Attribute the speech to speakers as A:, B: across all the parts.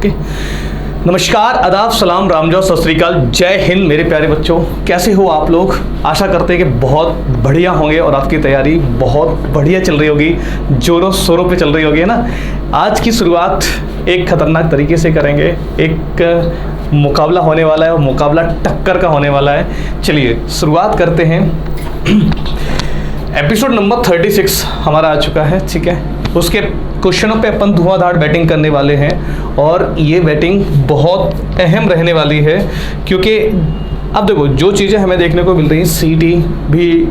A: Okay. नमस्कार, आदाब, सलाम, रामजो, सत श्री अकाल, जय हिंद मेरे प्यारे बच्चों। कैसे हो आप लोग? आशा करते हैं कि बहुत बढ़िया होंगे और आपकी तैयारी बहुत बढ़िया चल रही होगी, जोरों शोरों पे चल रही होगी, है ना। आज की शुरुआत एक खतरनाक तरीके से करेंगे। एक मुकाबला होने वाला है और मुकाबला टक्कर का होने वाला है। चलिए शुरुआत करते हैं। एपिसोड नंबर 36 हमारा आ चुका है, ठीक है। उसके क्वेश्चनों पे अपन धुआंधार बैटिंग करने वाले हैं और ये बैटिंग बहुत अहम रहने वाली है, क्योंकि अब देखो जो चीज़ें हमें देखने को मिल रही हैं, सीटी भी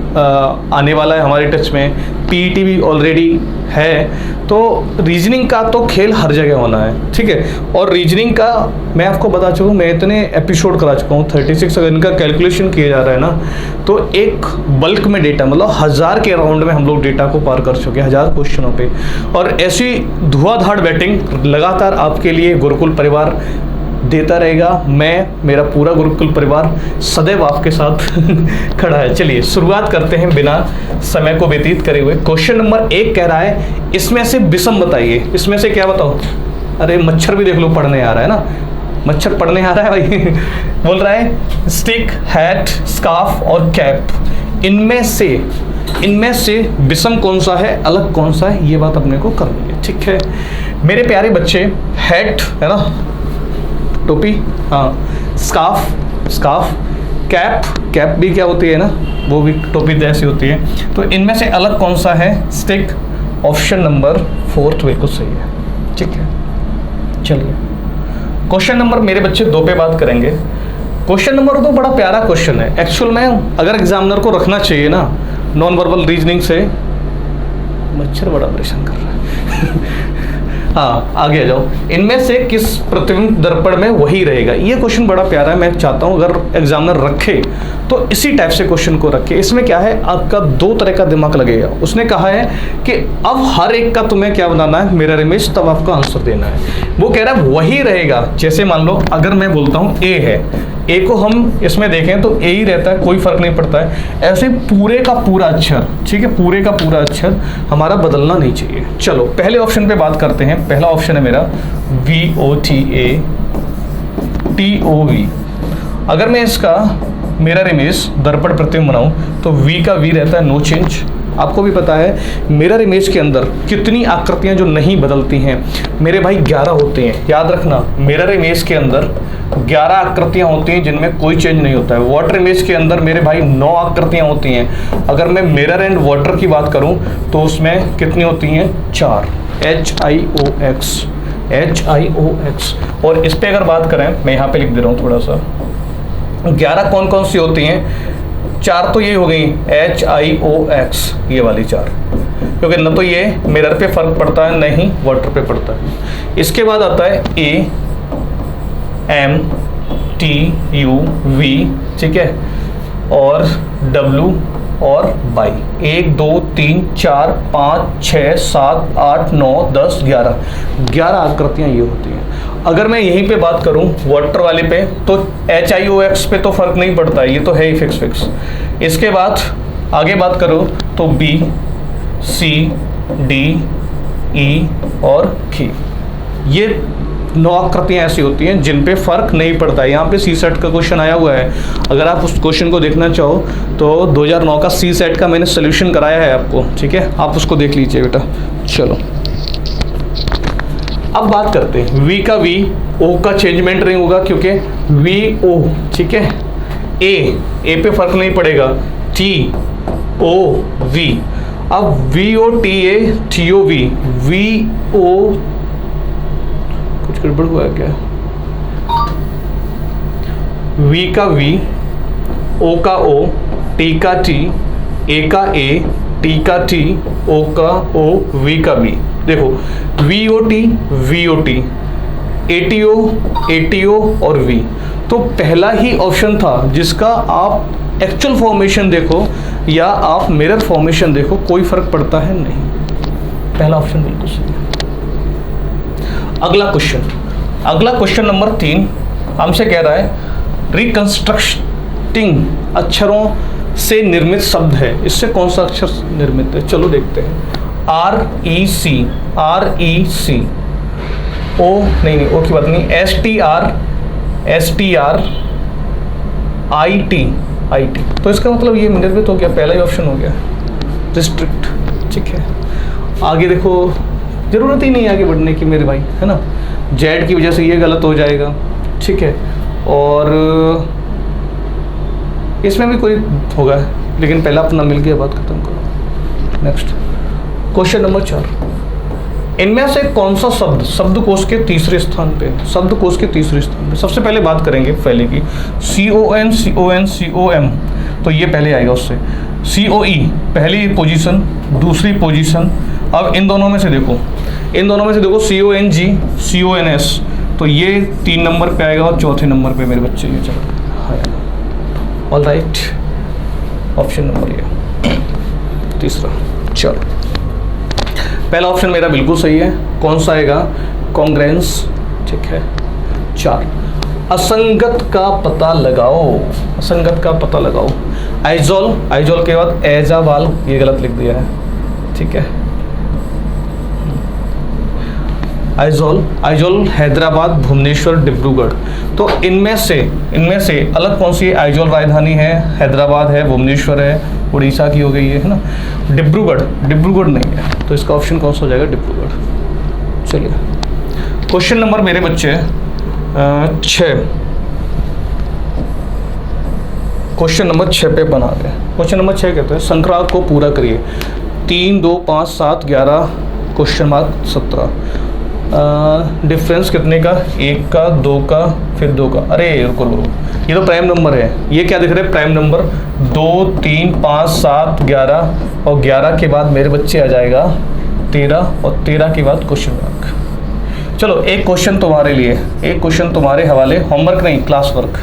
A: आने वाला है हमारे टच में, पीईटी भी ऑलरेडी है, तो रीजनिंग का तो खेल हर जगह होना है, ठीक है। और रीजनिंग का मैं आपको बता चुका हूँ, मैं इतने एपिसोड करा चुका हूँ 36, अगर इनका कैलकुलेशन किया जा रहा है ना, तो एक बल्क में डेटा, मतलब 1000 के राउंड में हम लोग डेटा को पार कर चुके हैं, 1000 क्वेश्चनों पे। और ऐसी धुआंधार बैटिंग लगातार आपके लिए गुरुकुल परिवार देता रहेगा। मैं, मेरा पूरा गुरुकुल परिवार सदैव आपके साथ खड़ा है। चलिए शुरुआत करते हैं बिना समय को व्यतीत करे हुए। क्वेश्चन नंबर 1 कह रहा है, इसमें से विषम बताइए। इसमें से क्या बताओ? अरे मच्छर भी देख लो पढ़ने आ रहा है ना, मच्छर पढ़ने आ रहा है भाई। बोल रहा है स्टिक, हैट, स्कार्फ और कैप, इनमें से विषम कौन सा है, अलग कौन सा है, ये बात अपने को करनी है, ठीक है मेरे प्यारे बच्चे। हैट है ना, टोपी, हाँ, स्कार्फ, कैप भी क्या होती है ना, वो भी टोपी जैसी होती है। तो इनमें से अलग कौन सा है? स्टिक, ऑप्शन नंबर 4 बिल्कुल सही है, ठीक है। चलिए क्वेश्चन नंबर मेरे बच्चे 2 पे बात करेंगे। क्वेश्चन नंबर 2 बड़ा प्यारा क्वेश्चन है एक्चुअल में, अगर एग्जामिनर को रखना चाहिए ना नॉन वर्बल रीजनिंग से। मच्छर बड़ा परेशान कर रहा है हाँ आगे आ जाओ। इनमें से किस प्रतिबिंब दर्पण में वही रहेगा? ये क्वेश्चन बड़ा प्यारा है, मैं चाहता हूँ अगर एग्जामिनर रखे तो इसी टाइप से क्वेश्चन को रखे। इसमें क्या है, आपका 2 तरह का दिमाग लगेगा। उसने कहा है कि अब हर एक का तुम्हें क्या बनाना है, मिरर इमेज, तब आपका आंसर देना है। वो कह रहा है वही रहेगा। जैसे मान लो अगर मैं बोलता हूँ ए है, ए को हम इसमें देखें तो ए ही रहता है, कोई फर्क नहीं पड़ता है। ऐसे पूरे का पूरा अक्षर, ठीक है, पूरे का पूरा अक्षर हमारा बदलना नहीं चाहिए। चलो पहले ऑप्शन पे बात करते हैं। पहला ऑप्शन है मेरा VOTATOV। अगर मैं इसका मिरर इमेज, दर्पण प्रतिबिंब बनाऊं तो V का V रहता है नो चेंज। आपको भी पता है मिरर इमेज के अंदर कितनी आकृतियां जो नहीं बदलती हैं मेरे भाई, 11 होती हैं। याद रखना, मिरर इमेज के अंदर 11 आकृतियां होती हैं जिनमें कोई चेंज नहीं होता है। वाटर इमेज के अंदर मेरे भाई 9 आकृतियां होती हैं। अगर मैं मिरर एंड वाटर की बात करूं तो उसमें कितनी होती हैं? 4, HIOX। और इस पे अगर बात करें, मैं यहाँ पे लिख दे रहा हूँ थोड़ा सा, 11 कौन कौन सी होती हैं? 4 तो ये हो गई HIOX, ये वाली 4, क्योंकि न तो ये मिरर पे फर्क पड़ता है, न ही वाटर पे पड़ता है। इसके बाद आता है AMTUV, ठीक है, और W और बाई। 1 2 3 4 5 6 7 8 9 10 11 आकृतियां ये होती हैं। अगर मैं यहीं पे बात करूं वाटर वाले पे तो HIOX पे तो फर्क नहीं पड़ता है, ये तो है ही फिक्स। इसके बाद आगे बात करो तो B, C, D, E और K, ये 9 आकृतियां ऐसी होती हैं जिन पे फर्क नहीं पड़ता है। यहाँ पे सी सेट का क्वेश्चन आया हुआ है, अगर आप उस क्वेश्चन को देखना चाहो तो 2009 का सी सेट का मैंने सोल्यूशन कराया है आपको, ठीक है, आप उसको देख लीजिए बेटा। चलो अब बात करते हैं V का V, O का चेंजमेंट नहीं होगा क्योंकि VO, ठीक है, A पे फर्क नहीं पड़ेगा, TOV। अब VOTATOV, VO कुछ गड़बड़ हुआ है क्या? V का V, O का O, T का T, A का A, T का T, O का O, V का V। देखो VOT, ATO और V, तो पहला ही ऑप्शन था जिसका आप एक्चुअल फॉर्मेशन देखो या आप मिरर फॉर्मेशन देखो, कोई फर्क पड़ता है नहीं। पहला ऑप्शन बिल्कुल सही है। अगला क्वेश्चन नंबर 3 हमसे कह रहा है रिकंस्ट्रक्टिंग अक्षरों से निर्मित शब्द है, इससे कौन सा अक्षर निर्मित है? चलो देखते हैं। REC ओ नहीं, ओ की बात नहीं, STR तो इसका मतलब ये निर्मित हो गया, पहला ही ऑप्शन हो गया डिस्ट्रिक्ट। ठीक है, आगे देखो, ज़रूरत ही नहीं है आगे बढ़ने की मेरे भाई, है ना। जेड की वजह से ये गलत हो जाएगा। ठीक है, और इसमें भी कोई होगा, लेकिन पहला अपना मिल गया, बात खत्म करो। नेक्स्ट क्वेश्चन नंबर 4, इनमें से कौन सा शब्द शब्दकोश के तीसरे स्थान पे, शब्दकोश के तीसरे स्थान पे। सबसे पहले बात करेंगे पहले की, COM, तो ये पहले आएगा उससे। COE पहली पोजीशन, दूसरी पोजीशन। अब इन दोनों में से देखो, CONG, CONS, तो ये 3 नंबर पे आएगा, और चौथे नंबर पे मेरे बच्चे ये चलो। ऑल राइट, ऑप्शन नंबर ये तीसरा। चलो, पहला ऑप्शन मेरा बिल्कुल सही है। कौन सा आएगा? कॉन्ग्रेंस। ठीक है। 4, असंगत का पता लगाओ, असंगत का पता लगाओ। आइजोल के बाद ऐजावाल, ये गलत लिख दिया है। ठीक है, आइजोल हैदराबाद, भुवनेश्वर, डिब्रूगढ़। तो इनमें से अलग कौन सी है? आइजोल राजधानी है, हैदराबाद है, भुवनेश्वर है, उड़ीसा की हो गई है ना। डिब्रूगढ़ नहीं है, तो इसका ऑप्शन कौन सा हो जाएगा? डिब्रूगढ़। चलिए, क्वेश्चन नंबर मेरे बच्चे 6, क्वेश्चन नंबर 6 पे बना दें। क्वेश्चन नंबर 6 कहते हैं संक्रांत को पूरा करिए। 3, 2, 5, 7, 11 क्वेश्चन मार्क 17। डिफरेंस कितने का? 1 का, 2 का, फिर 2 का। अरे रुको, ये तो प्राइम नंबर है। ये क्या दिख रहा है? Prime number. 2, 3, 5, 7, 11, और 11 के बाद मेरे बच्चे आ जाएगा 13, और 13 के बाद क्वेश्चन मार्क। चलो, एक क्वेश्चन तुम्हारे लिए, एक क्वेश्चन तुम्हारे हवाले, होमवर्क नहीं, क्लास वर्क।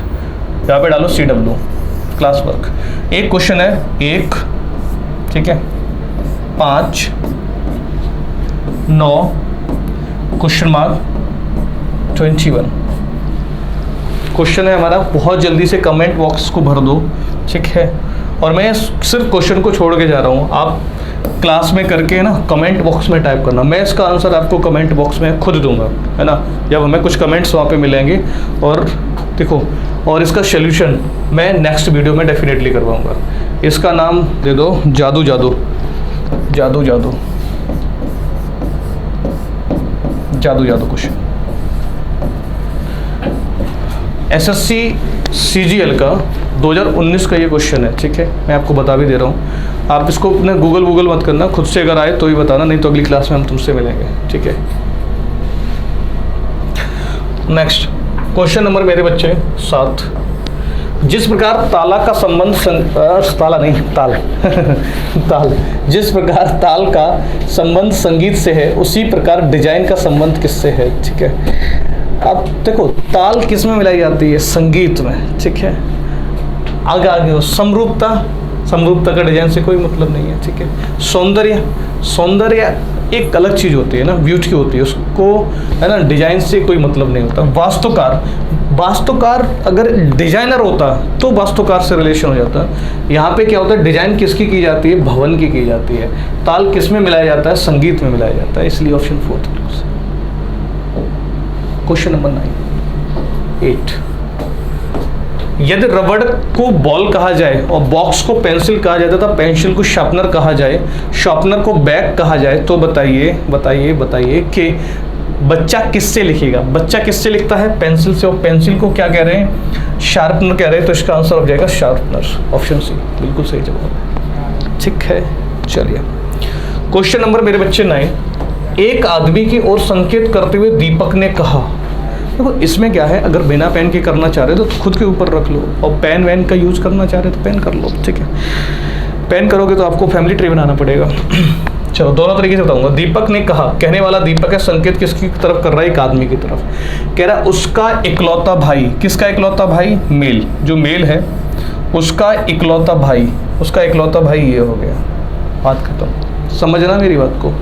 A: यहाँ पे डालो CW, क्लास वर्क। एक क्वेश्चन है 1, ठीक है, 5, 9 क्वेश्चन मार्क 21। क्वेश्चन है हमारा, बहुत जल्दी से कमेंट बॉक्स को भर दो। ठीक है, और मैं सिर्फ क्वेश्चन को छोड़ के जा रहा हूँ, आप क्लास में करके ना कमेंट बॉक्स में टाइप करना। मैं इसका आंसर आपको कमेंट बॉक्स में खुद दूंगा, है ना, जब हमें कुछ कमेंट्स वहाँ पे मिलेंगे। और देखो, और इसका सोल्यूशन मैं नेक्स्ट वीडियो में डेफिनेटली करवाऊँगा। इसका नाम दे दो जादू क्वेश्चन। SSC CGL का 2019 का ये क्वेश्चन है। ठीक है, मैं आपको बता भी दे रहा हूँ। आप इसको अपने गूगल मत करना, खुद से अगर आए तो ही बताना, नहीं तो अगली क्लास में हम तुमसे मिलेंगे। ठीक है, नेक्स्ट क्वेश्चन नंबर मेरे बच्चे 7। जिस प्रकार ताला का संबंध जिस प्रकार ताल का संबंध संगीत से है, उसी प्रकार डिजाइन का संबंध किससे है? ठीक है, अब देखो, ताल किस में मिलाई जाती है? संगीत में। ठीक है, आगे हो समरूपता का डिजाइन से कोई मतलब नहीं है। ठीक है, सौंदर्य एक अलग चीज़ होती है ना, ब्यूटी होती है, उसको, है ना, डिजाइन से कोई मतलब नहीं होता। वास्तुकार अगर डिजाइनर होता तो वास्तुकार से रिलेशन हो जाता। यहाँ पे क्या होता है? डिजाइन किसकी की जाती है? भवन की जाती है। ताल किस में मिलाया जाता है? संगीत में मिलाया जाता है। इसलिए ऑप्शन 4। क्वेश्चन नंबर 8, यदि रबड़ को बॉल कहा जाए और बॉक्स को पेंसिल कहा जाता था, पेंसिल को शार्पनर कहा जाए, शार्पनर को बैग कहा जाए, तो बताइए कि बच्चा किससे लिखेगा? बच्चा किससे लिखता है? पेंसिल से, और पेंसिल को क्या कह रहे हैं? शार्पनर कह रहे हैं। तो इसका आंसर हो जाएगा शार्पनर, ऑप्शन C बिल्कुल सही जवाब है। ठीक है, चलिए, क्वेश्चन नंबर मेरे बच्चे 9। एक आदमी की ओर संकेत करते हुए दीपक ने कहा। देखो, इसमें क्या है, अगर बिना पेन के करना चाह रहे हो तो खुद के ऊपर रख लो, और पेन वैन का यूज़ करना चाह रहे हो तो पेन कर लो। ठीक है, पेन करोगे तो आपको फैमिली ट्री बनाना पड़ेगा। चलो, दोनों तरीके से बताऊंगा। दीपक ने कहा, कहने वाला दीपक है, संकेत किसकी तरफ कर रहा है? एक आदमी की तरफ। कह रहा है उसका इकलौता भाई। किसका इकलौता भाई? मेल, जो मेल है उसका इकलौता भाई ये हो गया। बात खत्म, समझना मेरी बात को,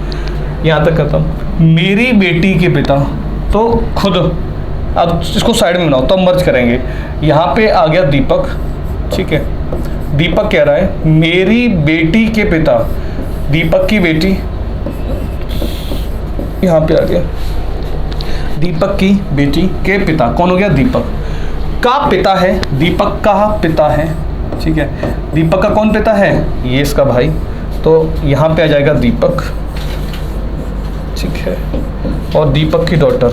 A: यहाँ तक खत्म। मेरी बेटी के पिता, तो खुद, अब इसको साइड में बनाओ, तब मर्ज करेंगे। यहाँ पे आ गया दीपक। ठीक है, दीपक कह रहा है मेरी बेटी के पिता, दीपक की बेटी यहाँ पे आ गया। दीपक की बेटी के पिता, कौन हो गया, दीपक का पिता है, दीपक का पिता है, ठीक है। दीपक का कौन पिता है, ये इसका भाई, तो यहाँ पे आ जाएगा दीपक, ठीक है। और दीपक की डॉटर,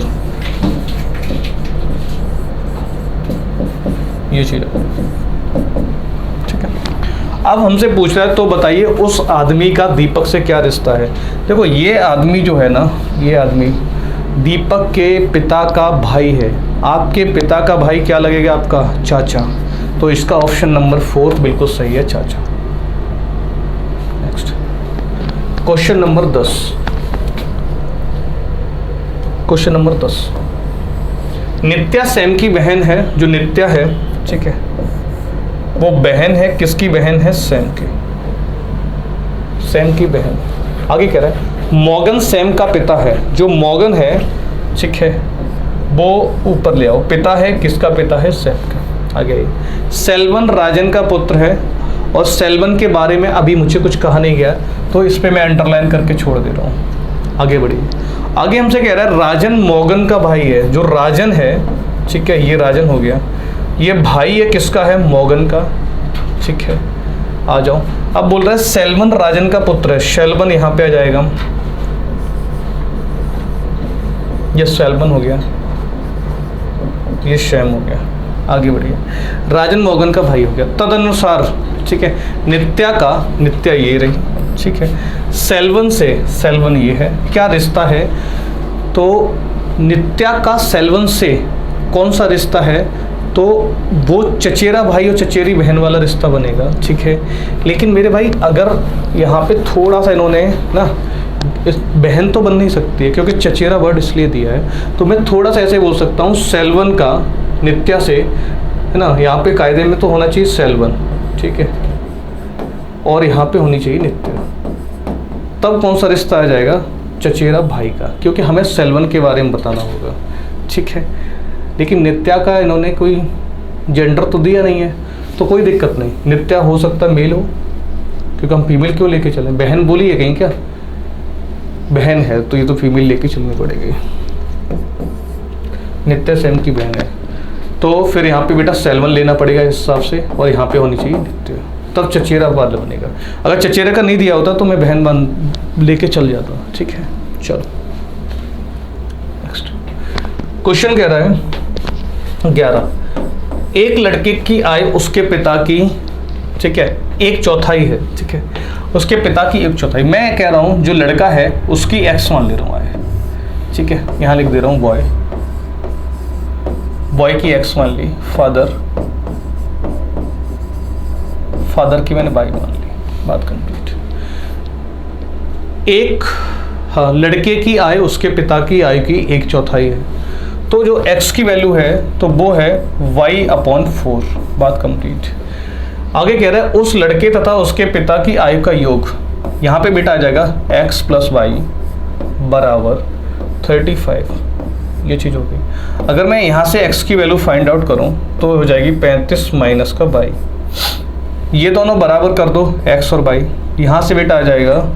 A: ये चीज, ठीक है। अब हमसे पूछ रहा है तो बताइए उस आदमी का दीपक से क्या रिश्ता है। देखो ये आदमी जो है ना, ये आदमी दीपक के पिता का भाई है। आपके पिता का भाई क्या लगेगा, आपका चाचा, तो इसका ऑप्शन नंबर 4 बिल्कुल सही है, चाचा। Next question number 10, question number 10, नित्या सैम की बहन है, जो नित्या है, ठीक है, वो बहन है, किसकी बहन है, सैम की, सैम की बहन। आगे कह रहा है मॉर्गन सैम का पिता है, जो मॉर्गन है, ठीक है, वो ऊपर ले आओ, पिता है, किसका पिता है, सैम का। आगे सेल्वन राजन का पुत्र है, और सेल्वन के बारे में अभी मुझे कुछ कहा नहीं गया, तो इस पे मैं अंडरलाइन करके छोड़ दे रहा हूँ। आगे बढ़िए, आगे हमसे कह रहा है राजन मॉर्गन का भाई है, जो राजन है, ठीक है, ये राजन हो गया, ये भाई है किसका है, मॉर्गन का, ठीक है। आ जाओ, अब बोल रहा है सेल्वन राजन का पुत्र है, सेल्वन यहाँ पे आ जाएगा, ये सेल्वन हो गया, ये शैम हो गया। आगे बढ़िए, राजन मॉर्गन का भाई हो गया। तदनुसार, ठीक है, नित्या का, नित्या ये रही, ठीक है, सेल्वन से, सेल्वन ये है, क्या रिश्ता है, तो नित्या का सेल्वन से कौन सा रिश्ता है, तो वो चचेरा भाई और चचेरी बहन वाला रिश्ता बनेगा, ठीक है। लेकिन मेरे भाई अगर यहाँ पे थोड़ा सा इन्होंने ना, इस बहन तो बन नहीं सकती है क्योंकि चचेरा वर्ड इसलिए दिया है, तो मैं थोड़ा सा ऐसे बोल सकता हूँ सेल्वन का नित्या से, है ना, यहाँ पे कायदे में तो होना चाहिए सेल्वन, ठीक है, और यहाँ पे होनी चाहिए नित्या, तब कौन सा रिश्ता आ जाएगा, चचेरा भाई का, क्योंकि हमें सेल्वन के बारे में बताना होगा, ठीक है। लेकिन नित्या का इन्होंने कोई जेंडर तो दिया नहीं है, तो कोई दिक्कत नहीं, नित्या हो सकता है मेल हो, क्योंकि हम फीमेल क्यों लेके चलें, बहन बोली है कहीं क्या, बहन है तो ये तो फीमेल लेके चलनी पड़ेगी, नित्या सैम की बहन है, तो फिर यहाँ पे बेटा सेल्वन लेना पड़ेगा इस हिसाब से, और यहाँ पे होनी चाहिए नित्या, तब चचेरा वाला बनेगा। अगर चचेरा का नहीं दिया होता तो मैं बहन बन लेके चल जाता, ठीक है। चलो नेक्स्ट क्वेश्चन कह रहा है 11, एक लड़के की आय उसके पिता की, ठीक है, 1/4 है, ठीक है, उसके पिता की 1/4, मैं कह रहा हूँ जो लड़का है उसकी x मान ले रहा हूँ आय, ठीक है, यहाँ लिख दे रहा हूँ बॉय, बॉय की x मान ली, फादर की मैंने y मान ली, बात कंप्लीट। एक, हाँ, लड़के की आय उसके पिता की आय की 1/4 है, तो जो x की वैल्यू है तो वो है y/4, बात कंप्लीट। आगे कह रहा है उस लड़के तथा उसके पिता की आयु का योग, यहाँ पे बेटा आ जाएगा x + y = 35, ये चीज़ हो गई। अगर मैं यहाँ से x की वैल्यू फाइंड आउट करूँ तो हो जाएगी 35 - का y, ये दोनों बराबर कर दो x और y, यहाँ से बेटा आ जाएगा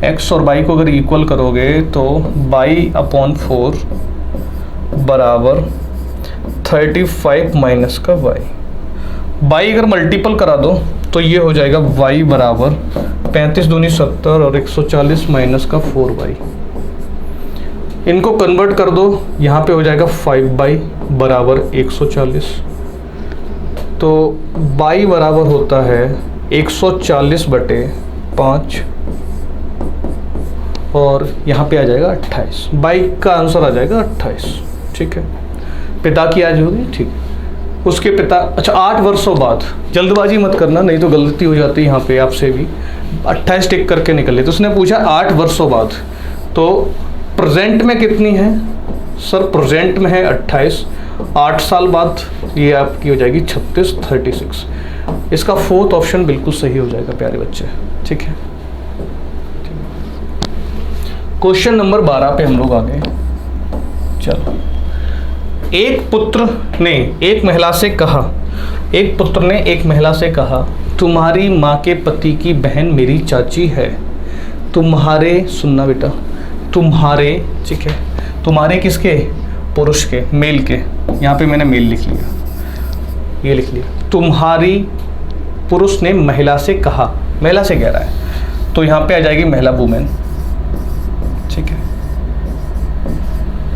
A: x और y को अगर इक्वल करोगे तो y/4 बराबर 35 - का y, y अगर मल्टीपल करा दो तो ये हो जाएगा y बराबर 35 दूनी 70 और 140 - का 4y, इनको कन्वर्ट कर दो, यहाँ पे हो जाएगा 5y बराबर 140, तो y बराबर होता है 140/5 और यहाँ पे आ जाएगा 28, y का आंसर आ जाएगा 28, ठीक है। पिता की आज होगी, ठीक, उसके पिता, अच्छा 8 वर्षों बाद, जल्दबाजी मत करना नहीं तो गलती हो जाती है यहाँ पे आपसे भी, 28 टिक करके निकले, तो उसने पूछा 8 वर्षों बाद, तो प्रेजेंट में कितनी है सर, प्रेजेंट में है 28, 8 साल बाद ये आपकी हो जाएगी 36, 36, इसका 4th ऑप्शन बिल्कुल सही हो जाएगा प्यारे बच्चे, ठीक है। क्वेश्चन नंबर 12 पे हम लोग आ गए। चलो, एक पुत्र ने एक महिला से कहा, एक पुत्र ने एक महिला से कहा, तुम्हारी माँ के पति की बहन मेरी चाची है, तुम्हारे, सुनना बेटा, तुम्हारे, ठीक है, तुम्हारे किसके, पुरुष के, मेल के, यहाँ पे मैंने मेल लिख लिया, ये लिख लिया। तुम्हारी, पुरुष ने महिला से कहा, महिला से कह रहा है, तो यहाँ पे आ जाएगी महिला, वुमेन, ठीक है।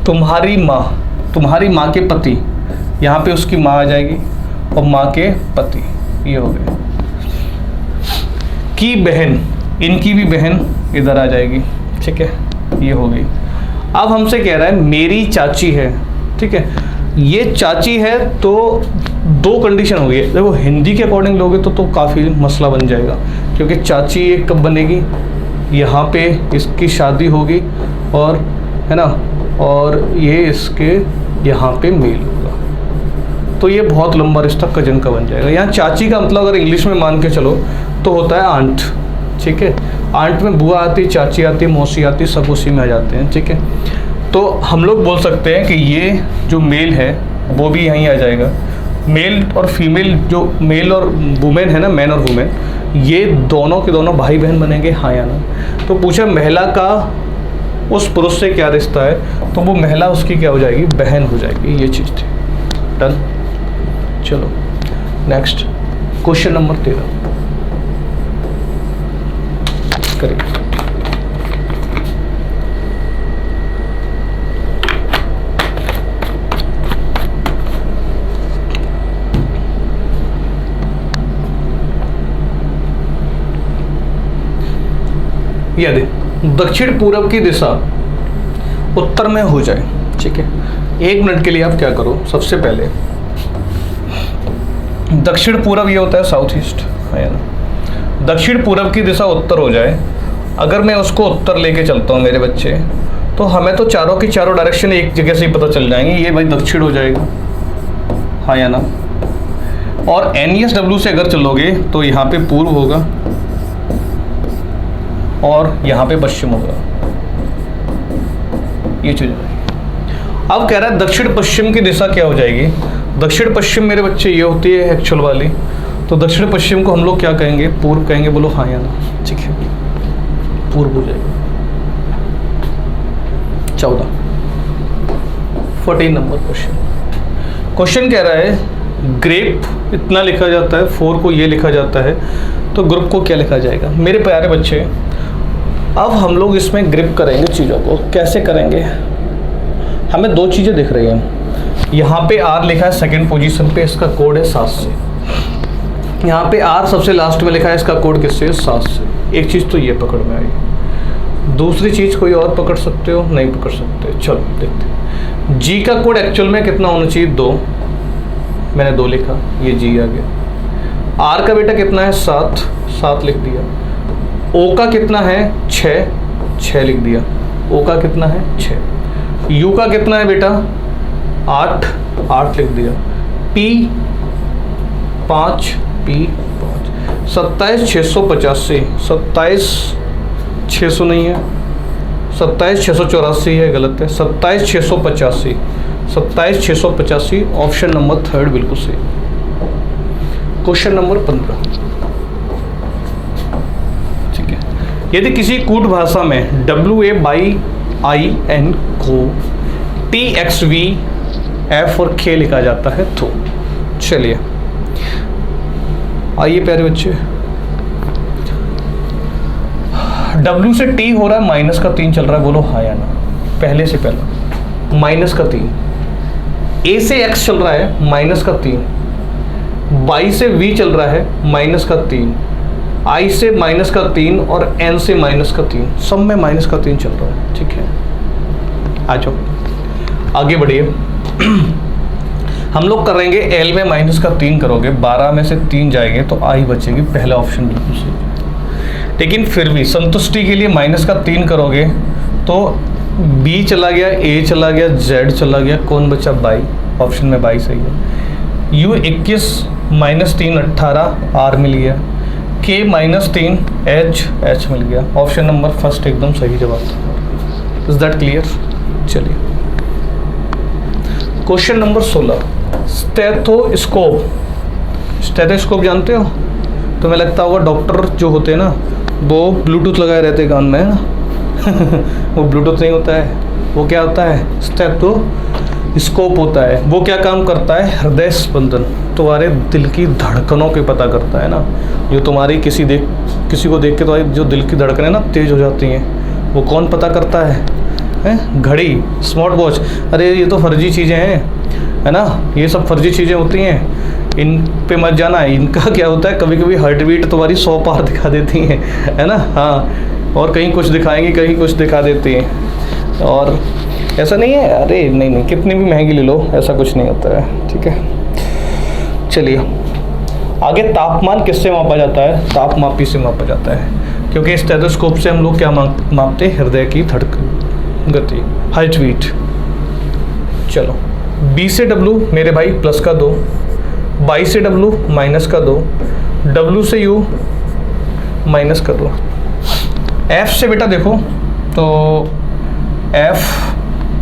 A: तुम्हारी माँ के पति, यहाँ पे उसकी माँ आ जाएगी, और माँ के पति, ये हो गए। की बहन, इनकी भी बहन इधर आ जाएगी, ठीक है, ये हो गई। अब हमसे कह रहा है मेरी चाची है, ठीक है, ये चाची है, तो दो कंडीशन हो गई। देखो हिंदी के अकॉर्डिंग लोगे तो काफ़ी मसला बन जाएगा, क्योंकि चाची ये कब बनेगी, यहाँ पे इसकी शादी होगी, और है ना, और ये इसके यहाँ पे मेल होगा, तो ये बहुत लंबा रिश्ता कजन का बन जाएगा। यहाँ चाची का मतलब अगर इंग्लिश में मान के चलो तो होता है आंट, ठीक है। आंट में बुआ आती, चाची आती, मौसी आती, सब उसी में आ जाते हैं, ठीक है। तो हम लोग बोल सकते हैं कि ये जो मेल है वो भी यहीं आ जाएगा। मेल और फीमेल, जो मेल और वुमेन है ना, मैन और वुमेन, ये दोनों के दोनों भाई बहन बनेंगे, हाँ या ना। तो पूछा महिला का उस पुरुष से क्या रिश्ता है, तो वो महिला उसकी क्या हो जाएगी, बहन हो जाएगी, ये चीज़ थी। डन। चलो नेक्स्ट क्वेश्चन नंबर 13 करिए। यदि दक्षिण पूर्व की दिशा उत्तर में हो जाए, ठीक है, 1 मिनट के लिए आप क्या करो, सबसे पहले दक्षिण पूर्व ये होता है साउथ ईस्ट, है ना। दक्षिण पूर्व की दिशा उत्तर हो जाए, अगर मैं उसको उत्तर लेके चलता हूँ मेरे बच्चे, तो हमें तो चारों की चारों डायरेक्शन एक जगह से ही पता चल जाएंगे, ये भाई दक्षिण हो जाएगा, हाँ या ना। और NESW से अगर चलोगे तो यहाँ पे पूर्व होगा और यहाँ पे पश्चिम होगा, ये चीज। अब कह रहा है दक्षिण पश्चिम की दिशा क्या हो जाएगी, दक्षिण पश्चिम मेरे बच्चे ये होती है एक्चुअल वाली, तो दक्षिण पश्चिम को हम लोग क्या कहेंगे, पूर्व कहेंगे, बोलो हाँ या ना, ठीक है, पूर्व हो जाएगा। 14 नंबर क्वेश्चन कह रहा है ग्रेप इतना लिखा जाता है, 4 को ये लिखा जाता है, तो ग्रुप को क्या लिखा जाएगा। मेरे प्यारे बच्चे, अब हम लोग इसमें ग्रिप करेंगे चीज़ों को, कैसे करेंगे, हमें 2 चीज़ें दिख रही हैं। यहाँ पे R लिखा है सेकंड पोजीशन पे, इसका कोड है 7 से। यहाँ पे R सबसे लास्ट में लिखा है, इसका कोड किससे, 7 से। एक चीज़ तो ये पकड़ में आई, दूसरी चीज़ कोई और पकड़ सकते हो, नहीं पकड़ सकते। चलो देखते हैं। G का कोड एक्चुअल में कितना होना चाहिए, 2, मैंने 2 लिखा, ये G आ गया। R का बेटा कितना है, 7 लिख दिया। O का कितना है, 6 लिख दिया। O का कितना है, 6। U का कितना है बेटा, 8 लिख दिया। P 5, 27 685, 27 600 नहीं है, 27 684 है, गलत है, 27 685, 27 685, ऑप्शन नंबर 3 बिल्कुल सही। क्वेश्चन नंबर 15, ठीक है। यदि किसी कूट भाषा में WAYIN को TXV F और K लिखा जाता है, तो चलिए आइए प्यारे बच्चे, W से T हो रहा है, माइनस का 3 चल रहा है, बोलो हाँ या ना। पहले से पहला माइनस का 3, A से X चल रहा है, माइनस का 3, Y से V चल रहा है, माइनस का 3, I से माइनस का 3 और N से माइनस का 3, सब में माइनस का 3 चल रहा है, ठीक है। आ जाओ आगे बढ़िए। हम लोग करेंगे L में माइनस का 3 करोगे, 12 में से 3 जाएंगे तो I बचेगी, पहला ऑप्शन बिल्कुल सही। लेकिन फिर भी संतुष्टि के लिए माइनस का 3 करोगे तो B चला गया, A चला गया, Z चला गया, कौन बचा, बाई, ऑप्शन में बाई सही है। U 21 माइनस 3 18, R मिल गया। K माइनस 3 H मिल गया, ऑप्शन नंबर फर्स्ट एकदम सही जवाब। Is that clear. चलिए क्वेश्चन नंबर 16, स्टेथोस्कोप जानते हो, तुम्हें लगता होगा डॉक्टर जो होते हैं ना वो ब्लूटूथ लगाए रहते हैं कान में, है ना। वो ब्लूटूथ नहीं होता है, वो क्या होता है, स्टेथोस्कोप होता है। वो क्या काम करता है, हृदय स्पंदन, तुम्हारे दिल की धड़कनों के पता करता है ना। जो तुम्हारी किसी को देख के तुम्हारी जो दिल की धड़कनें ना तेज हो जाती हैं, वो कौन पता करता है? घड़ी, स्मार्ट वॉच। अरे ये तो फर्जी चीज़ें हैं, है ना, ये सब फर्जी चीज़ें होती हैं, इन पे मत जाना। इनका क्या होता है, कभी कभी हार्ट बीट तुम्हारी 100 पार दिखा देती हैं, है ना। हाँ, और कहीं कुछ दिखाएंगी, कहीं कुछ दिखा देती हैं। और ऐसा नहीं है, अरे नहीं, कितनी भी महंगी ले लो, ऐसा कुछ नहीं होता है, ठीक है। चलिए आगे, तापमान किससे मापा जाता है? तापमापी से मापा जाता है, क्योंकि स्टेथोस्कोप से हम लोग क्या मापते हैं, हृदय की धड़कन, गति, हार्ट बीट। चलो, बी से डब्लू मेरे भाई प्लस का 2, बाई से डब्लू माइनस का 2, डब्लू से यू माइनस का 2। एफ से बेटा देखो, तो एफ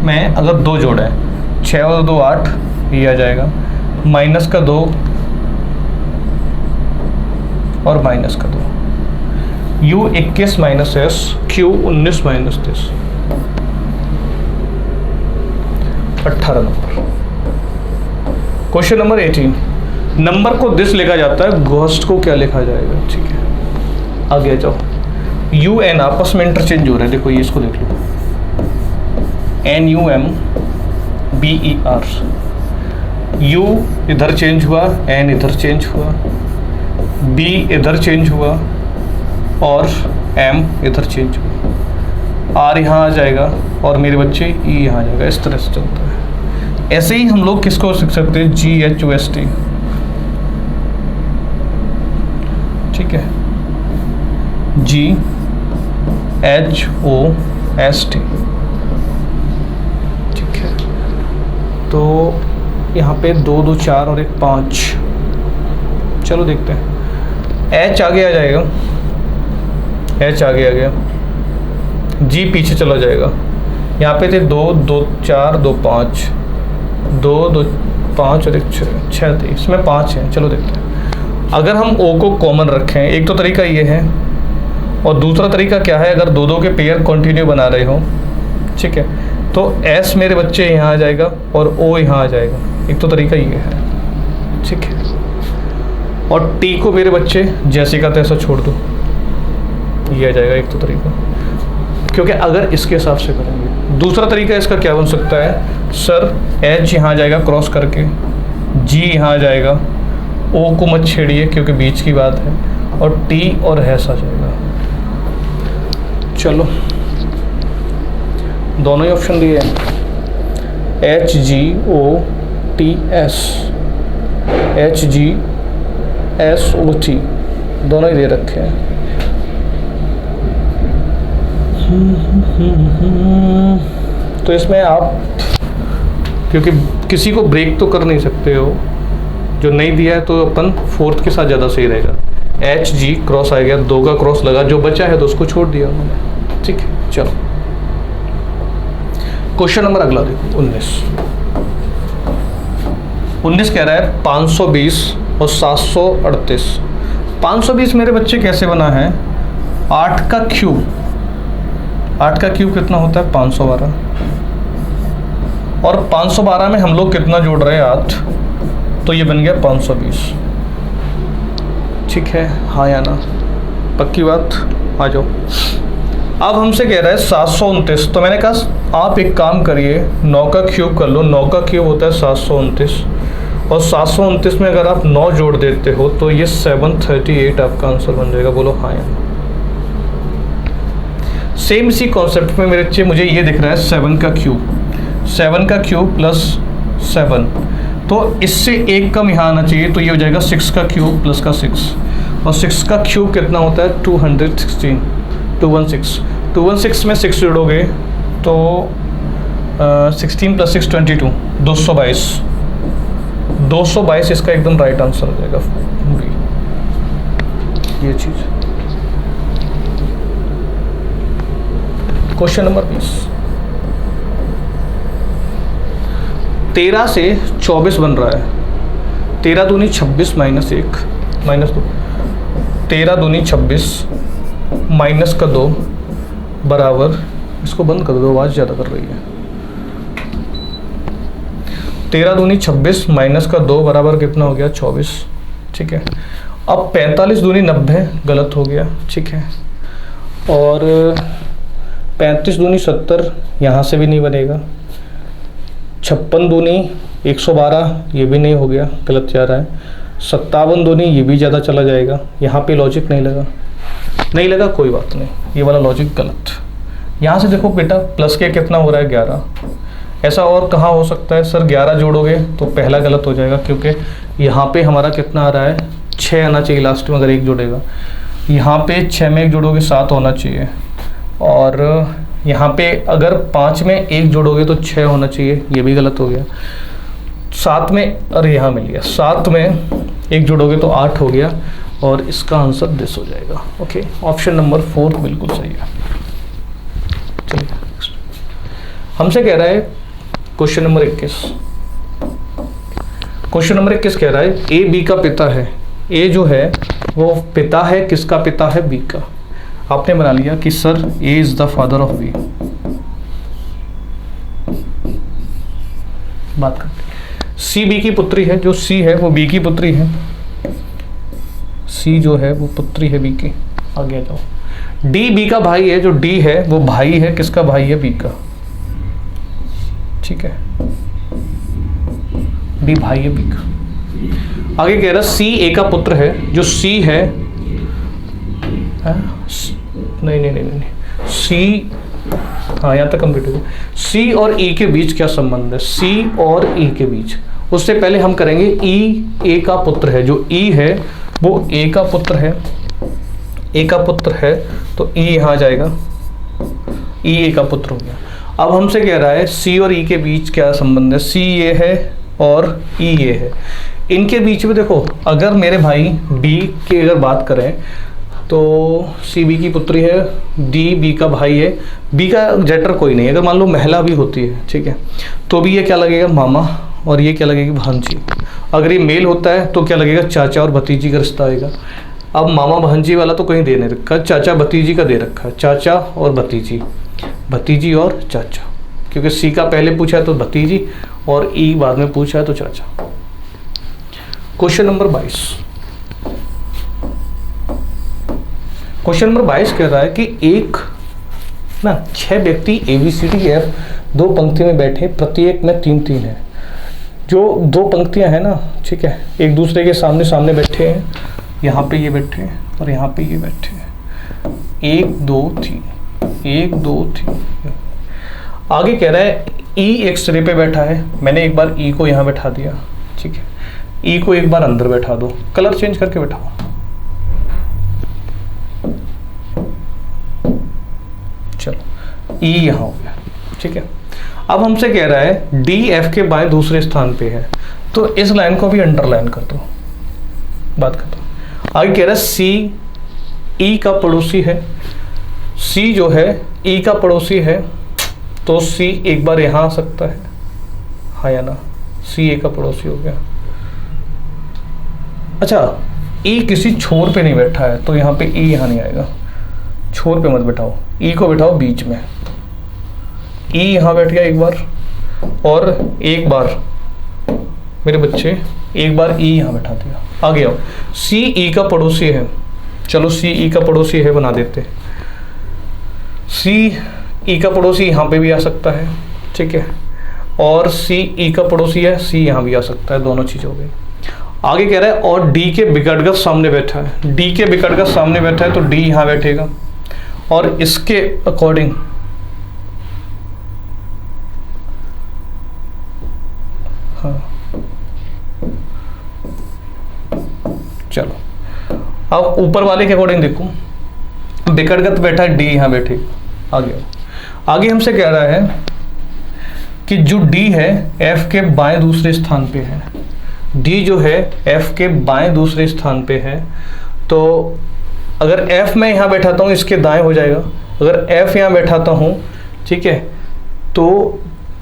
A: में अगर 2 जोड़े, 6 और 2 8, ये आ जाएगा, माइनस का 2 और माइनस का 2। You 21 minus S, Q 19 minus 30, 18 number. Question number 18, number को दिस लिखा जाता है, घोस्ट को क्या लिखा जाएगा? ठीक है, आगे जाओ। यू एन आपस में इंटरचेंज हो रहे हैं, देखो ये, इसको देख लो, NUM BER, U इधर चेंज हुआ, N इधर चेंज हुआ, B इधर चेंज हुआ और M इधर चेंज हुआ, R यहाँ आ जाएगा और मेरे बच्चे E यहाँ आ जाएगा। इस तरह से चलता है। ऐसे ही हम लोग किसको सीख सकते हैं, GHOST, ठीक है, GHOST, ठीक है। तो यहाँ पे 2 2 4 और 1 5, चलो देखते हैं। H आगे आ जाएगा, H आगे आ गया, G पीछे चला जाएगा। यहाँ पे थे 2 2 4 2 5, 2 2 5 और 1 6 थे, इसमें 5 हैं। चलो देखते हैं। अगर हम O को कॉमन रखें, एक तो तरीका ये है, और दूसरा तरीका क्या है, अगर 2 2 के पेयर कंटिन्यू बना रहे हो, ठीक है, तो S मेरे बच्चे यहाँ आ जाएगा और O यहाँ आ जाएगा। एक तो तरीका ये है, ठीक है। और T को मेरे बच्चे जैसे का तैसा छोड़ दो, ये आ जाएगा एक तो तरीका, क्योंकि अगर इसके हिसाब से करेंगे। दूसरा तरीका इसका क्या बन सकता है, सर H यहाँ आ जाएगा क्रॉस करके, G यहाँ आ जाएगा, O को मत छेड़िए क्योंकि बीच की बात है, और T और S आ जाएगा। चलो दोनों ही ऑप्शन दिए हैं, HGOTS, HGSOT, दोनों ही दे रखे हैं। तो इसमें आप, क्योंकि किसी को ब्रेक तो कर नहीं सकते हो, जो नहीं दिया है तो अपन 4th के साथ ज़्यादा सही रहेगा। HG क्रॉस आ गया, 2 का क्रॉस लगा, जो बचा है तो उसको छोड़ दिया उन्होंने, ठीक है। चलो क्वेश्चन नंबर अगला देखो, 19 कह रहा है 520 और 738। 520 मेरे बच्चे कैसे बना है, 8 का क्यूब, 8 का क्यूब कितना होता है, 512, और 512 में हम लोग कितना जोड़ रहे हैं, 8, तो ये बन गया 520, ठीक है। हाँ या ना, पक्की बात, आ जाओ। अब हमसे कह रहा है 729, तो मैंने कहा आप एक काम करिए, 9 का क्यूब कर लो, 9 का क्यूब होता है 729, और 729 में अगर आप 9 जोड़ देते हो तो ये 738 आपका आंसर बन जाएगा। बोलो हाँ या ना। सेम इसी कॉन्सेप्ट में मेरे बच्चे मुझे ये दिख रहा है 7 का क्यूब, 7 का क्यूब प्लस 7, तो इससे एक कम यहाँ आना चाहिए, तो ये हो जाएगा 6 का क्यूब प्लस का 6, और 6 का क्यूब कितना होता है, 216, 216 में 6 जोड़ोगे तो 16 प्लस 6 22, 222 इसका एकदम राइट आंसर हो जाएगा, ये चीज़। क्वेश्चन नंबर 20, 13 से 24 बन रहा है, 13 दूनी 26 माइनस 1 माइनस 2, 13 दूनी 26 माइनस का 2 बराबर, इसको बंद कर दो, आवाज़ ज़्यादा कर रही है, 13 दूनी 26 माइनस का 2 बराबर कितना हो गया 24, ठीक है। अब 45 दूनी 90 गलत हो गया, ठीक है। और 35 दूनी 70 यहाँ से भी नहीं बनेगा। 56 दूनी 112 ये भी नहीं हो गया, गलत जा रहा है। 57 दूनी ये भी ज़्यादा चला जाएगा, यहाँ पे लॉजिक नहीं लगा, कोई बात नहीं, ये वाला लॉजिक गलत। यहाँ से देखो बेटा प्लस के कितना हो रहा है 11। ऐसा और कहाँ हो सकता है सर 11 जोड़ोगे तो पहला गलत हो जाएगा, क्योंकि यहाँ पे हमारा कितना आ रहा है 6 आना चाहिए लास्ट में अगर 1 जोड़ेगा। यहाँ पे 6 में 1 जोड़ोगे 7 होना चाहिए, और यहाँ पे अगर 5 में 1 जोड़ोगे तो 6 होना चाहिए, ये भी गलत हो गया। 7 में, अरे यहाँ मिल गया, 7 में 1 जोड़ोगे तो 8 हो गया, और इसका आंसर दिस हो जाएगा। ओके, ऑप्शन नंबर 4 बिल्कुल सही है। चलिए हमसे कह रहा है क्वेश्चन नंबर 21। क्वेश्चन नंबर 21 कह रहा है ए बी का पिता है। ए जो है वो पिता है, किसका पिता है? बी का। आपने बना लिया कि sir A is the father of B. बात करते, सी बी की पुत्री है, जो सी है वो बी की पुत्री है। सी जो है वो पुत्री है बी की। आगे जाओ। डी बी का भाई है, जो डी है वो भाई है, किसका भाई है? बी का, ठीक है। डी भाई है बी का। आगे कह रहा सी ए का पुत्र है, जो सी है, नहीं, सी, हाँ यहाँ तक कंप्लीट हो गया। सी और ई के बीच क्या संबंध है? सी और ई के बीच, उससे पहले हम करेंगे ई ए का पुत्र है, जो ई है वो ए का पुत्र है, ए का पुत्र है तो ई यहाँ आ जाएगा, ई ए का पुत्र हो गया। अब हमसे कह रहा है सी और ई के बीच क्या संबंध है? सी ये है और ई ये है। इनके बीच में देखो, अगर मेरे भाई बी की अगर बात करें तो सी बी की पुत्री है, डी बी का भाई है, बी का जेटर कोई नहीं। अगर मान लो महिला भी होती है, ठीक है, तो भी ये क्या लगेगा? मामा, और ये क्या लगेगी? भांजी। अगर ये मेल होता है तो क्या लगेगा? चाचा और भतीजी का रिश्ता आएगा। अब मामा भांजी वाला तो कहीं दे नहीं रखा, चाचा भतीजी का दे रखा है, चाचा और भतीजी, भतीजी और चाचा, क्योंकि सी का पहले पूछा है तो भतीजी और ई बाद में पूछा है तो चाचा। Question number 22। क्वेश्चन नंबर 22 कह रहा है कि एक ना 6 व्यक्ति ABCDF 2 पंक्ति में बैठे, प्रत्येक में 3-3 है। जो 2 पंक्तियां हैं ना, ठीक है, एक दूसरे के सामने सामने बैठे हैं, यहाँ पे ये बैठे हैं और यहाँ पे ये बैठे हैं। 1 2 3, 1 2 3। आगे कह रहा है ई एक सिरे पे बैठा है, मैंने एक बार ई को यहाँ बैठा दिया, ठीक है। ई को एक बार अंदर बैठा दो, कलर चेंज करके बैठाओ। चलो ई यहाँ हो गया, ठीक है। अब हमसे कह रहा है डी एफ के बाएं दूसरे स्थान पे है, तो इस लाइन को भी अंडरलाइन कर दो। बात करता हूँ। आगे कह रहा है सी ई का पड़ोसी है। सी जो है ई का पड़ोसी है, तो सी एक बार यहाँ आ सकता है, हाँ या ना? सी ए का पड़ोसी हो गया। अच्छा, ई किसी छोर पे नहीं बैठा है, तो यहाँ पे ई यहाँ नहीं आएगा। छोर पे मत बैठाओ, ई को बैठाओ बीच में। ई यहाँ बैठ गया एक बार, और एक बार मेरे बच्चे एक बार ई यहाँ बैठा दिया। आगे आओ, सी ई का पड़ोसी है। चलो सी ई का पड़ोसी है बना देते। सी ई का पड़ोसी यहाँ पे भी आ सकता है, ठीक है, और सी ई का पड़ोसी है, सी यहाँ भी आ सकता है, दोनों चीज़ हो गई। आगे कह रहा है और डी के विकटगत सामने बैठा है। डी के विकटगत सामने बैठा है तो डी यहाँ बैठेगा, और इसके अकॉर्डिंग हाँ, चलो अब ऊपर वाले के अकॉर्डिंग देखो, विकटगत बैठा है, डी यहाँ बैठेगा। आगे हमसे कह रहा है कि जो डी है एफ के बाएं दूसरे स्थान पे है। डी जो है एफ के बाएं दूसरे स्थान पे है, तो अगर एफ मैं यहाँ बैठाता हूँ इसके दाएं हो जाएगा, अगर एफ यहाँ बैठाता हूँ, ठीक है, तो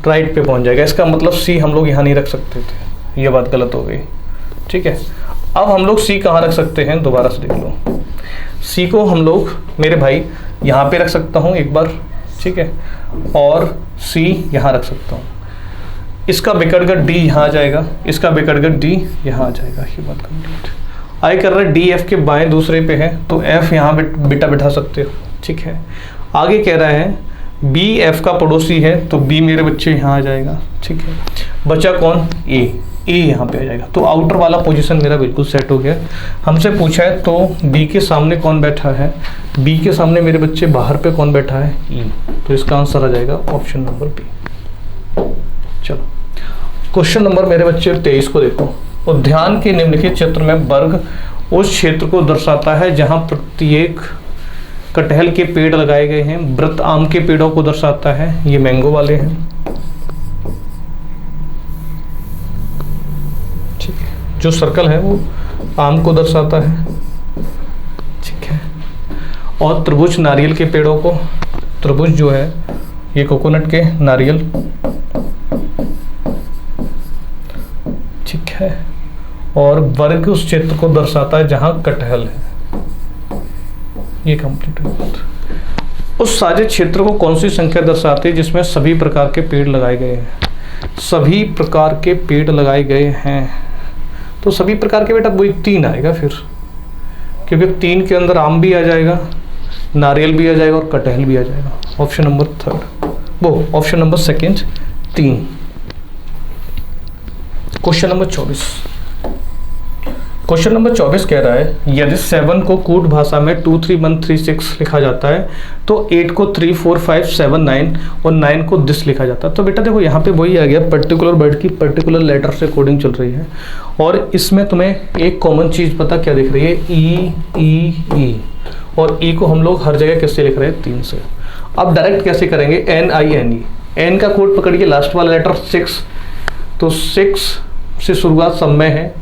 A: राइट पे पहुँच जाएगा। इसका मतलब सी हम लोग यहाँ नहीं रख सकते थे, ये बात गलत हो गई, ठीक है। अब हम लोग सी कहाँ रख सकते हैं, दोबारा से देख लो। सी को हम लोग मेरे भाई यहाँ पे रख सकता हूँ एक बार, ठीक है, और सी यहाँ रख सकता हूँ। इसका बिकट डी यहाँ आ जाएगा, इसका बिकट डी यहाँ आ जाएगा। ये बात कंप्लीट। आई कर रहा है डी एफ के बाएं दूसरे पे है तो एफ यहाँ बेटा बिठा सकते हो, ठीक है। आगे कह रहा है बी एफ का पड़ोसी है तो बी मेरे बच्चे यहाँ आ जाएगा, ठीक है। बचा कौन, ए यहाँ पे आ जाएगा। तो आउटर वाला पोजीशन मेरा बिल्कुल सेट हो गया। हमसे पूछा है तो बी के सामने कौन बैठा है, बी के सामने मेरे बच्चे बाहर पे कौन बैठा है, ई। तो इसका आंसर आ जाएगा ऑप्शन नंबर बी। चलो क्वेश्चन नंबर मेरे बच्चे 23 को देखो। उद्यान के निम्नलिखित चित्र में वर्ग उस क्षेत्र को दर्शाता है जहां प्रत्येक कटहल के पेड़ लगाए गए हैं। वृत्त आम के पेड़ों को दर्शाता है, ये मैंगो वाले हैं, ठीक है। जो सर्कल है वो आम को दर्शाता है, ठीक है। और त्रिभुज नारियल के पेड़ों को, त्रिभुज जो है ये कोकोनट के नारियल, ठीक है। और वर्ग उस क्षेत्र को दर्शाता है जहां कटहल है। ये कंप्लीट हो गया। उस साझे क्षेत्र को कौन सी संख्या दर्शाती है जिसमें सभी प्रकार के पेड़ लगाए गए हैं, सभी प्रकार के पेड़ लगाए गए हैं। तो सभी प्रकार के बेटा वही 3 आएगा फिर, क्योंकि 3 के अंदर आम भी आ जाएगा, नारियल भी आ जाएगा और कटहल भी आ जाएगा। ऑप्शन नंबर 3, वो option number 2 3। Question number 24। Question number 24 कह रहा है यदि 7 को कूट भाषा में 2 3 1 3 6 लिखा जाता है तो 8 को 3 4 5 7 9 और 9 को दिस लिखा जाता है। तो बेटा देखो यहाँ पे वही आ गया, पर्टिकुलर वर्ड की पर्टिकुलर लेटर से कोडिंग चल रही है। और इसमें तुम्हें एक कॉमन चीज पता क्या दिख रही है, ई। और ई को हम लोग हर जगह किससे लिख रहे हैं, 3 से। अब डायरेक्ट कैसे करेंगे, NINE, एन का कोड पकड़िए, लास्ट वाला लेटर 6, तो 6 से शुरुआत सब में है,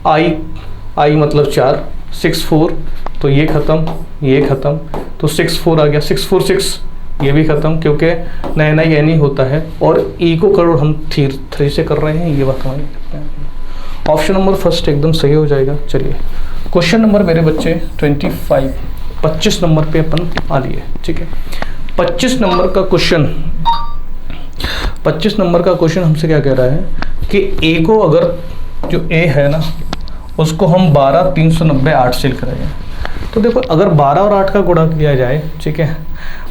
A: आई मतलब 4, 6 4, तो ये खत्म, ये खत्म, तो 6 4 आ गया, 6 4 6, ये भी खत्म क्योंकि NINE होता है। और ई को करोड़ हम 3 से कर रहे हैं, ये बात हमारी ऑप्शन नंबर फर्स्ट एकदम सही हो जाएगा। चलिए क्वेश्चन नंबर मेरे बच्चे 25 नंबर पे अपन आ लिए, ठीक है। 25 नंबर का क्वेश्चन हमसे क्या कह रहा है कि ए को, अगर जो ए है ना उसको हम 12 390 8 से लिख रहे हैं। तो देखो अगर 12 और 8 का गुणा किया जाए, ठीक है,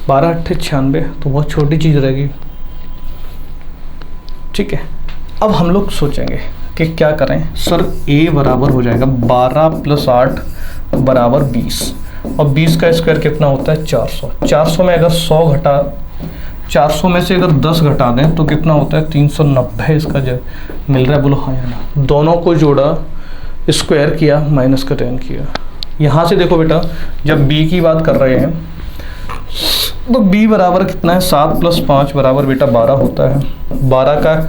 A: 12 8 96, तो बहुत छोटी चीज़ रहेगी, ठीक है। अब हम लोग सोचेंगे कि क्या करें सर, ए बराबर हो जाएगा 12 + 8 बराबर 20, और 20 का स्क्वायर कितना होता है 400। 400 में अगर 400 में से अगर 10 घटा दें तो कितना होता है 390 इसका जो मिल रहा है, बोलो हाँ या ना। दोनों को जोड़ा, स्क्वायर किया, माइनस का 10 किया। यहाँ से देखो बेटा जब b की बात कर रहे हैं तो b बराबर कितना है, 7 + 5 बराबर बेटा 12 होता है। 12 का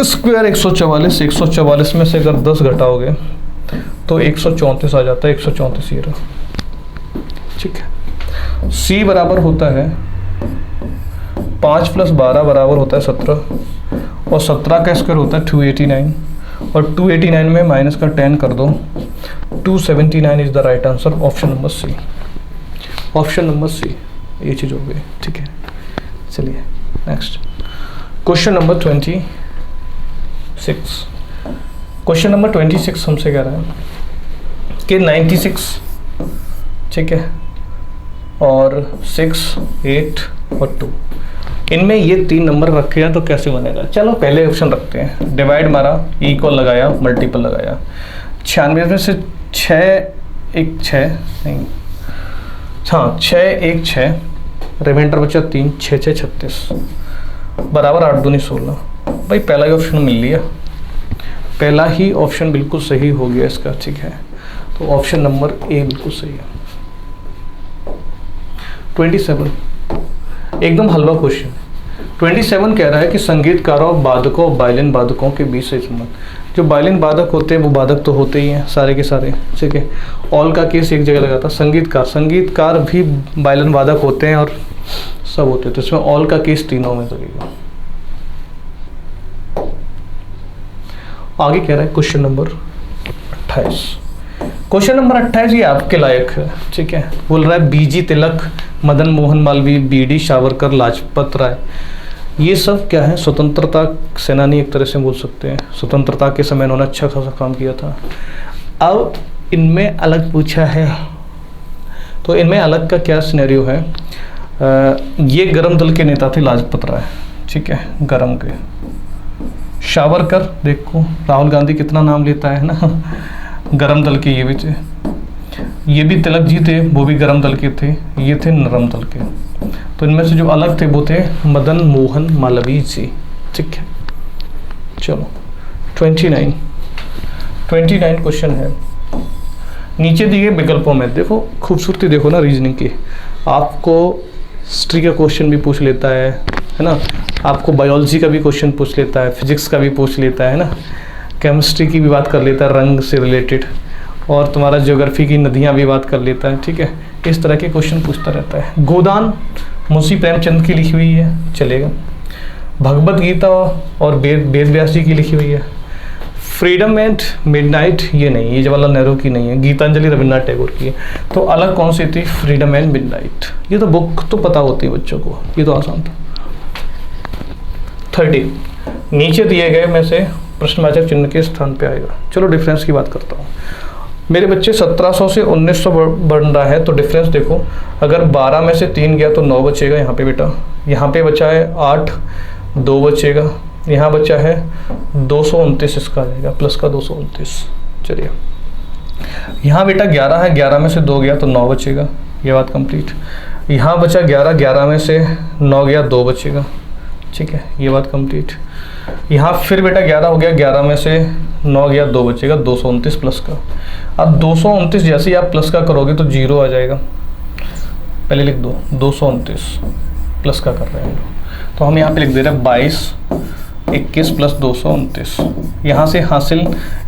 A: स्क्वायर 144, 144 में से अगर 10 घटाओगे तो 134 आ जाता है, 134 ये रहा, ठीक है। c बराबर होता है 5 + 12 बराबर होता है 17, और 17 का स्क्वायर होता है 289, और 289 में माइनस का 10 कर दो, 279 is the right answer, option number C. Option number C ये चीज़ हो गई, ठीक है। चलिए next question number 26। Question number 26 हमसे कह रहा है कि 96, ठीक है, और 6 8 और 2, इनमें ये 3 नंबर रखे हैं तो कैसे बनेगा। चलो पहले ऑप्शन रखते हैं, डिवाइड मारा, इक्वल लगाया, मल्टीपल लगाया। 96 में से 6 1 6 नहीं, हाँ 6 1 6, रिमाइंडर बचा 3, 6 6 36 बराबर 8 दूनी 16। भाई पहला ही ऑप्शन मिल लिया, पहला ही ऑप्शन बिल्कुल सही हो गया इसका, ठीक है। तो ऑप्शन नंबर ए बिल्कुल सही है। 27 एकदम हलवा क्वेश्चन। 27 कह रहा है कि संगीतकारों, वादकों, वायलिन वादकों के बीच से संबंध। जो वायलिन वादक होते हैं वो वादक तो होते ही हैं सारे के सारे, ठीक है। ऑल का केस एक जगह लगाता, संगीतकार भी वायलिन वादक होते हैं और सब होते हैं, तो इसमें ऑल का केस तीनों में लगेगा। आगे कह रहा है क्वेश्चन नंबर 28। क्वेश्चन नंबर 28 ये आपके लायक है, ठीक है। बोल रहा है बीजी तिलक, मदन मोहन मालवीय, बीडी सावरकर, लाजपत राय, ये सब क्या है, स्वतंत्रता सेनानी एक तरह से बोल सकते हैं। स्वतंत्रता के समय इन्होंने अच्छा खासा काम किया था। अब इनमें अलग पूछा है, तो इनमें अलग का क्या सिनेरियो है। ये गरम दल के नेता थे लाजपत राय, ठीक है, गरम के। सावरकर, देखो राहुल गांधी कितना नाम लेता है ना, गरम दल के ये भी थे। ये भी तिलक जी थे, वो भी गरम दल के थे। ये थे नरम दल के। तो इनमें से जो अलग थे वो थे मदन मोहन मालवीय जी, ठीक है। चलो 29 क्वेश्चन है। नीचे दिए विकल्पों में देखो, खूबसूरती देखो ना रीजनिंग की। आपको हिस्ट्री का क्वेश्चन भी पूछ लेता है ना, आपको बायोलॉजी का भी क्वेश्चन पूछ लेता है, फिजिक्स का भी पूछ लेता है ना, केमिस्ट्री की भी बात कर लेता है रंग से रिलेटेड, और तुम्हारा ज्योग्राफी की नदियाँ भी बात कर लेता है, ठीक है। इस तरह के क्वेश्चन पूछता रहता है। गोदान मुंशी प्रेमचंद की लिखी हुई है, चलेगा। भगवत गीता और वेद व्यास जी की लिखी हुई है। फ्रीडम एंड मिडनाइट ये नहीं, ये जवाहरलाल नेहरू की नहीं है। गीतांजलि रविन्द्रनाथ टैगोर की है। तो अलग कौन सी थी, फ्रीडम एंड मिडनाइट। ये तो बुक तो पता होती है बच्चों को, ये तो आसान था। 30 नीचे दिए गए में से प्रश्नवाचक चिन्ह के स्थान पे आएगा। चलो डिफरेंस की बात करता हूँ। मेरे बच्चे 1700 से 1900 बढ़ रहा है, तो डिफरेंस देखो, अगर 12 में से 3 गया तो 9 बचेगा यहाँ पे बेटा। यहाँ पे बचा है 8, 2 बचेगा। यहाँ बचा है 229, इसका आ जाएगा प्लस का 229। चलिए यहाँ बेटा 11 है, 11 में से 2 गया तो 9 बचेगा, ये बात कंप्लीट। यहाँ बचा 11, 11 में से 9 गया 2 बचेगा, ठीक है, ये बात कंप्लीट। यहाँ फिर बेटा 11 हो गया, 11 में से 9 गया 2 बचेगा, 229 प्लस का। अब 229 जैसे ही आप प्लस का करोगे तो 0 आ जाएगा, पहले लिख दो 229 प्लस का कर रहे हैं, तो हम यहाँ पे लिख दे रहे हैं 22 21 प्लस 229। यहाँ से हासिल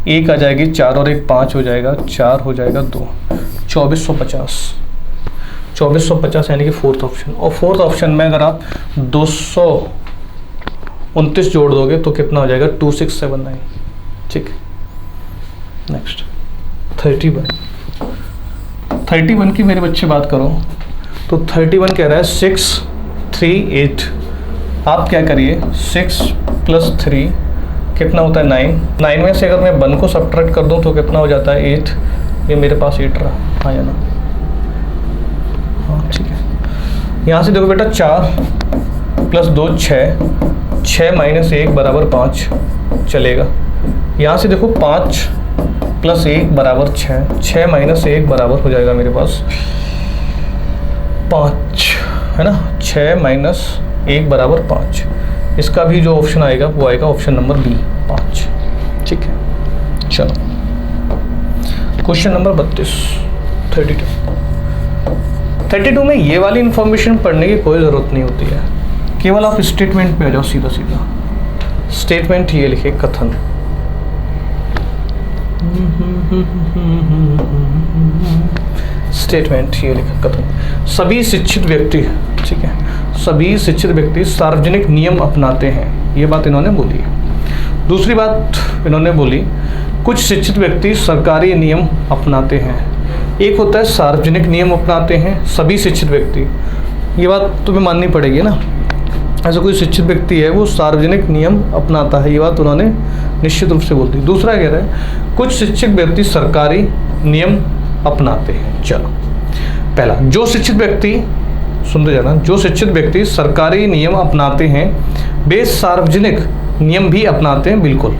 A: 1 आ जाएगी, 4 और 1 5 हो जाएगा, 4 हो जाएगा 2, 2450 यानी कि फोर्थ ऑप्शन। और फोर्थ ऑप्शन में अगर आप 229 जोड़ दोगे तो कितना हो जाएगा, 2679, ठीक। नेक्स्ट 31 की मेरे बच्चे बात करो तो 31 कह रहा है 638। आप क्या करिए, 6 + 3 कितना होता है 9। 9 में से अगर मैं 1 को सब्ट्रैक्ट कर दूं तो कितना हो जाता है 8। ये मेरे पास 8 रहा, हाँ या ना, हाँ ठीक है। यहाँ से देखो बेटा 4 + 2 6, 6 - 1 = 5 चलेगा। यहाँ से देखो 5 + 1 = 6, 6 - 1 बराबर हो जाएगा मेरे पास 5, है ना। 6 - 1 = 5। इसका भी जो ऑप्शन आएगा वो आएगा ऑप्शन नंबर बी, 5, ठीक है। चलो क्वेश्चन नंबर 32 में ये वाली इंफॉर्मेशन पढ़ने की कोई ज़रूरत नहीं होती है, केवल आप स्टेटमेंट पे आ जाओ सीधा सीधा। स्टेटमेंट ये लिखे, कथन। स्टेटमेंट ये लिखा, कथन। सभी शिक्षित व्यक्ति, ठीक है, सभी शिक्षित व्यक्ति सार्वजनिक नियम अपनाते हैं, ये बात इन्होंने बोली। दूसरी बात इन्होंने बोली, कुछ शिक्षित व्यक्ति सरकारी नियम अपनाते हैं। एक होता है सार्वजनिक नियम अपनाते हैं सभी शिक्षित व्यक्ति, ये बात तुम्हें माननी पड़ेगी ना। ऐसा कोई शिक्षित व्यक्ति है वो सार्वजनिक नियम अपनाता है, ये बात उन्होंने निश्चित रूप से बोल दी। दूसरा कह रहा है कुछ शिक्षित व्यक्ति सरकारी नियम अपनाते हैं। चलो पहला, जो शिक्षित व्यक्ति, सुनते जाना, जो शिक्षित व्यक्ति सरकारी नियम अपनाते हैं वे सार्वजनिक नियम भी अपनाते हैं। बिल्कुल,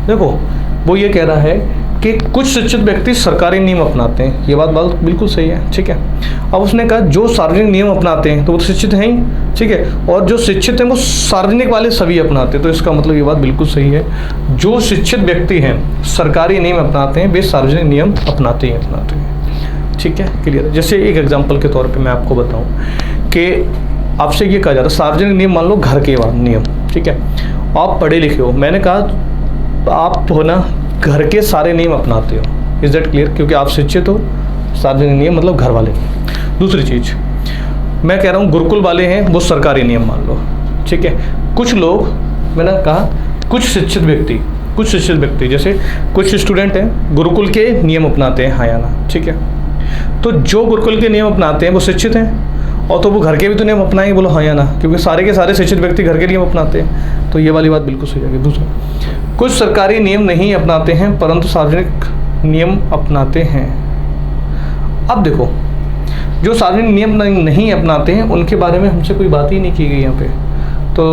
A: देखो वो ये कह रहा है कि कुछ शिक्षित व्यक्ति सरकारी नियम अपनाते हैं, ये बात बिल्कुल सही है, ठीक है। अब उसने कहा जो सार्वजनिक नियम अपनाते हैं तो वो शिक्षित हैं ही, ठीक है, और जो शिक्षित हैं वो सार्वजनिक वाले सभी अपनाते हैं, तो इसका मतलब ये बात बिल्कुल सही है। जो शिक्षित व्यक्ति हैं सरकारी नियम अपनाते हैं वे सार्वजनिक नियम अपनाते हैं, ठीक है, क्लियर। जैसे एक एग्जाम्पल के तौर पर मैं आपको बताऊँ कि आपसे ये कहा जा रहा है सार्वजनिक नियम, मान लो घर के नियम, ठीक है, आप पढ़े लिखे हो, मैंने कहा आप हो ना घर के सारे नियम अपनाते हो, इज दैट क्लियर, क्योंकि आप शिक्षित हो, सार्वजनिक नियम मतलब घर वाले। दूसरी चीज़ मैं कह रहा हूँ गुरुकुल वाले हैं वो सरकारी नियम मान लो, ठीक है। कुछ लोग, मैंने कहा कुछ शिक्षित व्यक्ति जैसे कुछ स्टूडेंट हैं गुरुकुल के नियम अपनाते हैं, हाँ या ना, ठीक है। तो जो गुरुकुल के नियम अपनाते हैं वो शिक्षित हैं, और तो वो घर के भी तो नियम अपनाएंगे, बोलो हाँ या ना, क्योंकि सारे के सारे शिक्षित व्यक्ति घर के नियम अपनाते हैं, तो ये वाली बात बिल्कुल सही है। दूसरा, कुछ सरकारी नियम नहीं अपनाते हैं परंतु सार्वजनिक नियम अपनाते हैं। अब देखो, जो सार्वजनिक नियम नहीं अपनाते हैं उनके बारे में हमसे कोई बात ही नहीं की गई यहाँ पे, तो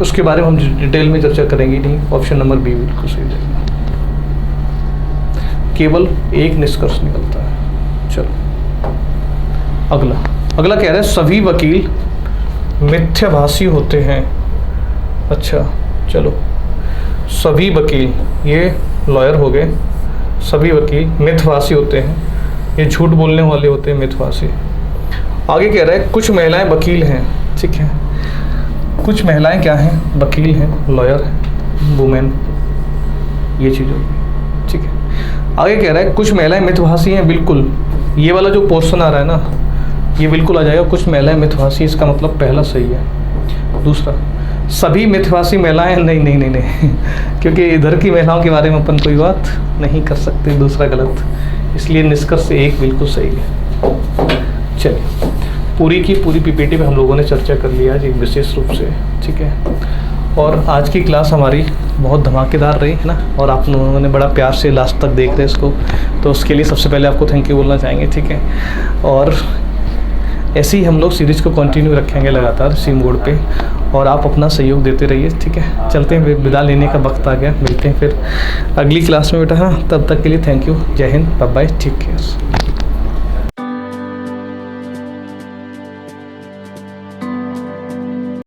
A: उसके बारे में हम डिटेल में चर्चा करेंगे नहीं। ऑप्शन नंबर बी बिल्कुल सही रहेगा। केवल एक निष्कर्ष निकलता है। चलो अगला कह रहा है सभी वकील मिथ्याभाषी होते हैं। अच्छा चलो, सभी वकील, ये लॉयर हो गए, सभी वकील मिथ्याभाषी होते हैं, ये झूठ बोलने वाले होते हैं मिथ्याभाषी। आगे कह रहा है कुछ महिलाएं वकील हैं। ठीक है, कुछ महिलाएं क्या हैं? वकील हैं, लॉयर हैं, वुमेन, ये चीज़ होगी। ठीक है, आगे कह रहा है कुछ महिलाएं मिथ्याभाषी हैं। बिल्कुल, ये वाला जो पोर्शन आ रहा है ना, ये बिल्कुल आ जाएगा, कुछ महिलाएं मिथ्याभाषी, इसका मतलब पहला सही है। दूसरा, सभी मिथ्याभाषी महिलाएं, नहीं क्योंकि इधर की महिलाओं के बारे में अपन कोई बात नहीं कर सकते, दूसरा गलत, इसलिए निष्कर्ष से एक बिल्कुल सही है। चलिए, पूरी की पूरी पीपीटी पे हम लोगों ने चर्चा कर लिया आज एक विशेष रूप से। ठीक है, और आज की क्लास हमारी बहुत धमाकेदार रही है ना, और आप लोगों ने बड़ा प्यार से लास्ट तक देख रहे इसको, तो उसके लिए सबसे पहले आपको थैंक यू बोलना चाहेंगे। ठीक है, और ऐसे ही हम लोग सीरीज़ को कंटिन्यू रखेंगे लगातार इसी मोड पे, और आप अपना सहयोग देते रहिए। ठीक है, चलते हैं, विदा लेने का वक्त आ गया, मिलते हैं फिर अगली क्लास में बेटा। हाँ, तब तक के लिए thank you, Jai Hind, bye bye, take care.